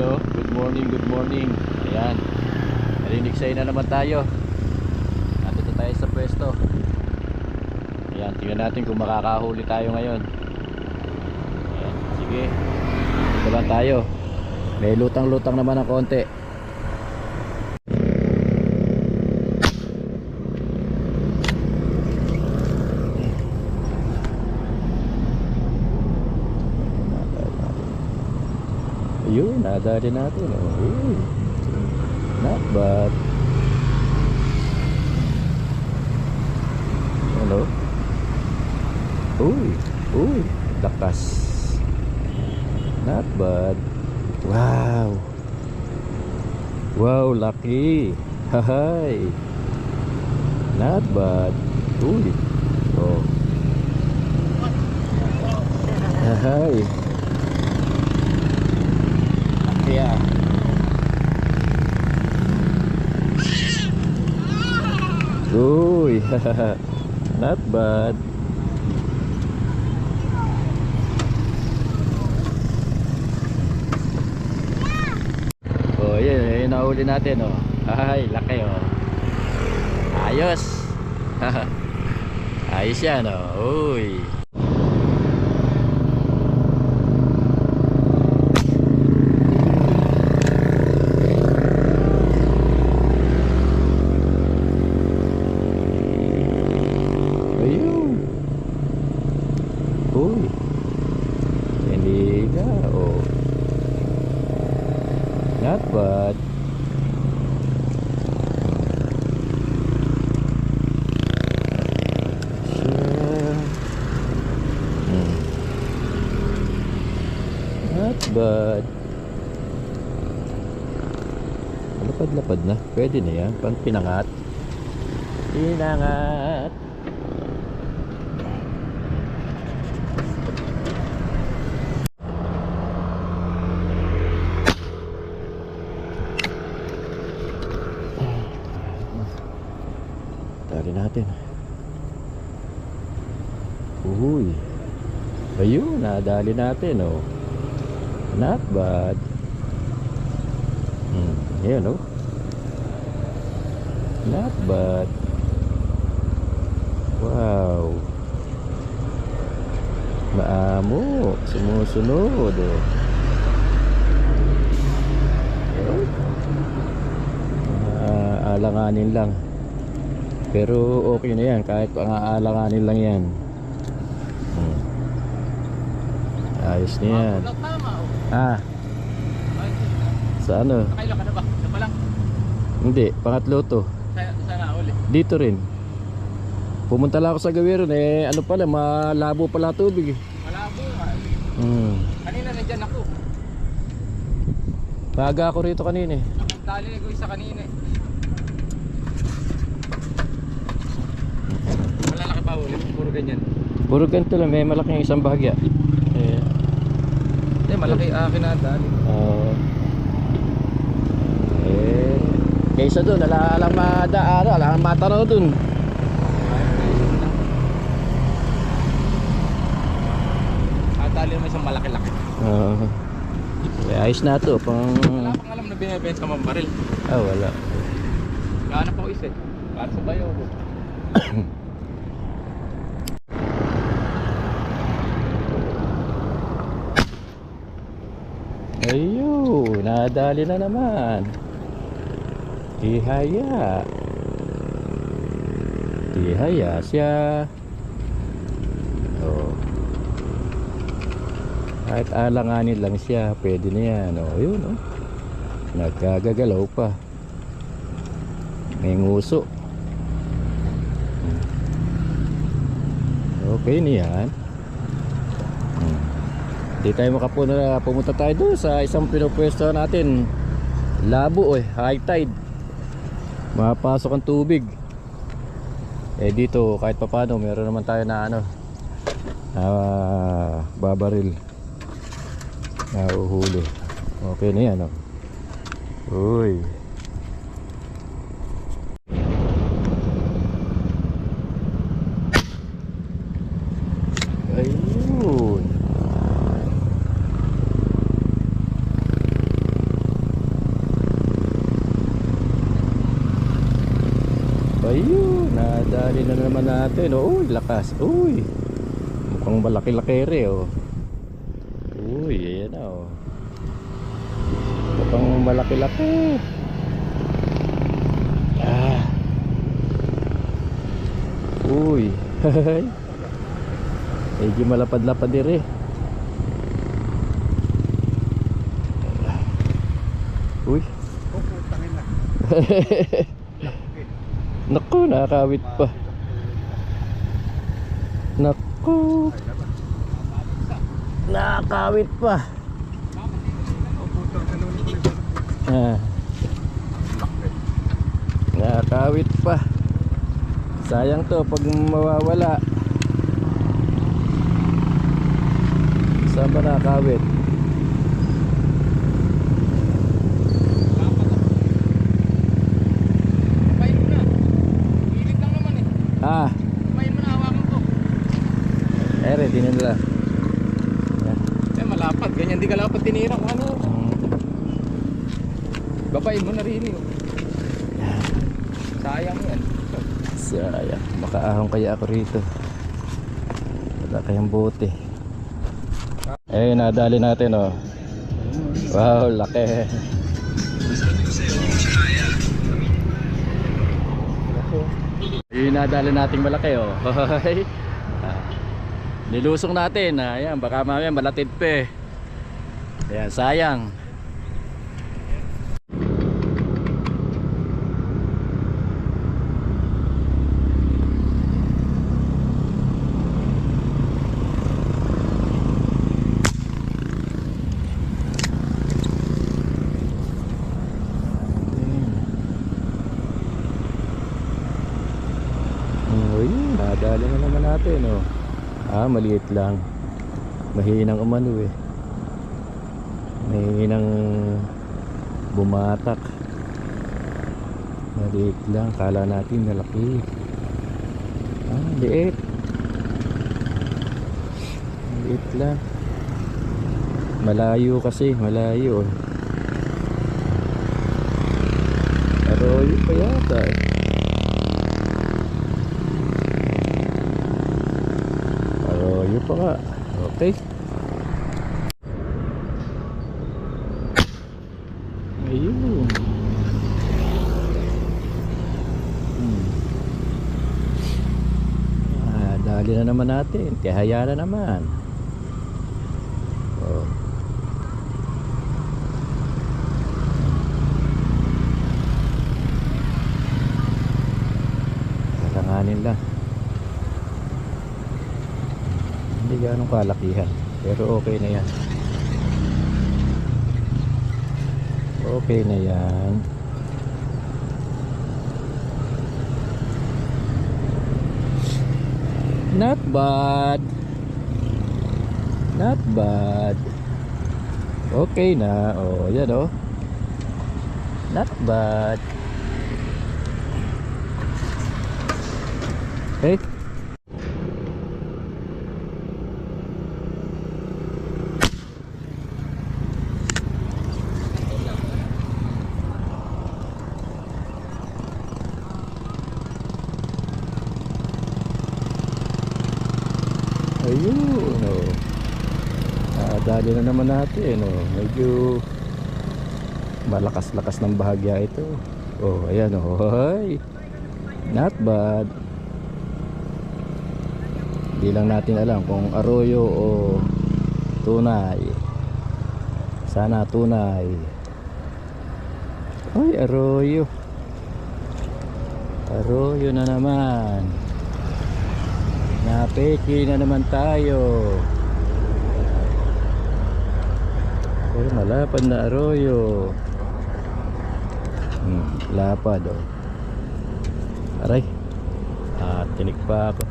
oh. Good morning, good morning. Ayan. Narinig sa'yo na naman tayo. Nandito tayo sa pwesto. Ayan, tingnan natin kung makakahuli tayo ngayon. Ayan, sige. Ito lang tayo. May lutang-lutang naman ng konti. Ayun, nadali natin. Oh, not bad. Hello. Uy, lakas. Not bad. Wow. Wow, lucky. Hahay. Not bad. Uy. Oh. Hahay. Yeah. Uy, not bad. Oh, yun, yun nahuli natin, oh. Ay, laki, oh. Ayos. Ayos yan, oh. Uy. Uy, hindi ka, oh. Not bad. Not bad. Lapad-lapad na. Pwede na yan. Pang pinangat. Pinangat. Tari natin. Uy. Ayun, nadali natin, oh. Not bad. Ayan, oh. Not bad. Wow. Maamo. Sumusunod, oh. Alanganin lang. Pero okay na yan. Kahit pang-aalanganin lang yan. Ayos na yan. Ah. Sa ano? Nakailan ka na ba? Isa pa lang? Hindi, pangatlo to. Sana uli. Dito rin. Pumunta lang ako sa Gawiran, eh ano pala, malabo pala tubig, eh. Malabo. Kanina nandyan ako. Maaga ako rito kanina, eh. Nakadali ko isa kanina eh. Malalaki pa ulit. Puro ganyan. Puro ganito lang, may malaking isang bahagya. Eh, Hindi, malaki akin na dali. Kaysa doon, alang madaan, alang matanaw doon. Dali naman isang malaki-laki. Ayos na to, pang... Wala pang alam na binibenta mong baril. Wala. Kahanap ako isa eh. Para sa bayo ko. Ayun, nadali na naman. Tihaya. Tihaya siya. Oh. Kahit alanganin lang siya, pwede na yan. Oh, yun, oh. Nagkagagalaw pa. May nguso. Okay na yan. Hindi tayo makapuna, pumunta tayo doon sa isang pinupwesto natin. Labo, eh, high tide. Mapasok ang tubig. Eh dito kahit papano meron naman tayo na ano, babaril na uhuli. Okay na yan, oh. Uy. Ayun. Ayun, nadali na naman natin. Uy, lakas. Uy, mukhang malaki-laki rin, oh. Uy, ayan na, oh. Mukhang malaki-laki. Ah. Uy. Medyo malapad-lapad din, eh. Uy. Naku, nakakawit pa. Naku, nakakawit pa. Ah. Nakakawit pa. Sayang to pag mawawala. Saan ba nakakawit? Ah. May manahawakan ko. Ready na nila. Eh, malapad. Ganyan di kalapad tinira ko. Ano? Babayin mo na rin yun. Sayang yan. Sayang. Makaahon kaya ako rito. Wala kayang bote. Eh, nadali natin, oh. Wow, laki. Yung nadali nating malaki, oh. Nilusong natin. Ayan, baka mamaya malatid pa, eh. Ayan, sayang. Nadali na naman natin, oh. Ah, maliit lang. Mahinang umano, eh. Mahinang bumatak. Maliit lang. Kala natin malaki. Ah, liit. Maliit lang. Malayo kasi. Malayo, oh. Arroyo pa yata, eh. Arroyo pa nga. Okay. Ayun. Dali na naman natin. Tihaya na naman. Oh. Kalanganin lang. Hindi ganong kalakihan, pero okay na yan. Okay na yan. Not bad. Not bad. Okay na. Oh, yan, oh. Not bad. Okay. Ayun, oh. Dali na naman natin, oh. Medyo malakas-lakas ng bahagya ito. Oh, ayan, oh. Hoy. Not bad. Hindi lang natin alam kung arroyo o tunay. Sana tunay. Hoy, arroyo. Arroyo na naman. Napeki na naman tayo. Oh, malapad na arroyo. Lapad, oh. Aray. Tinik pa ako.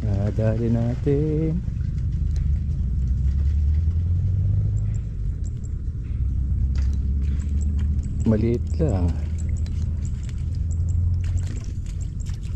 Nadali natin. Maliit lang.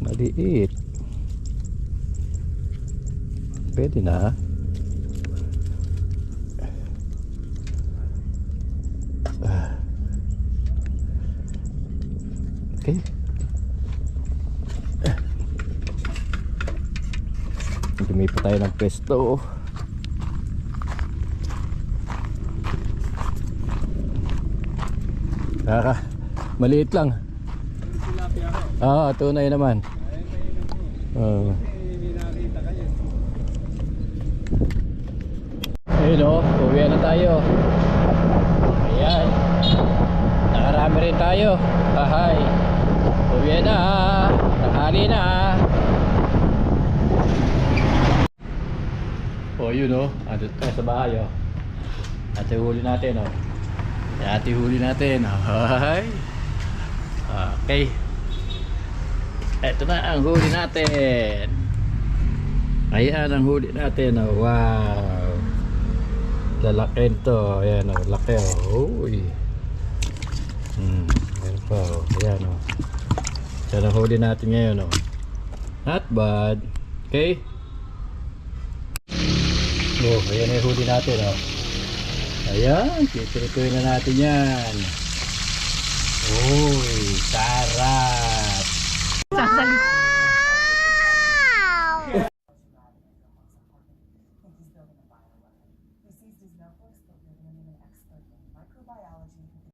Maliit. Pwede na. Okay. Dumi pa tayo ng pwesto. Maliit lang. Tunay naman. Ayun o, uwi na tayo. Ayan. Nakarami rin tayo. Ahay. Uwi na. Nakali na. Yun o. Andun tayo sa bahay o. Ate huli natin o. Ate huli natin. Ahay. Okay. Ito na ang huli natin. Ayan ang huli natin o. Wow. Lalaki to. Ayan o. Laki o. Uy. Ayan pa o. Ayan o. Yan ang huli natin ngayon o. Not bad. Okay. Ayan ang huli natin o. Ayan. Pipirituin na natin yan. Uy. Sarap.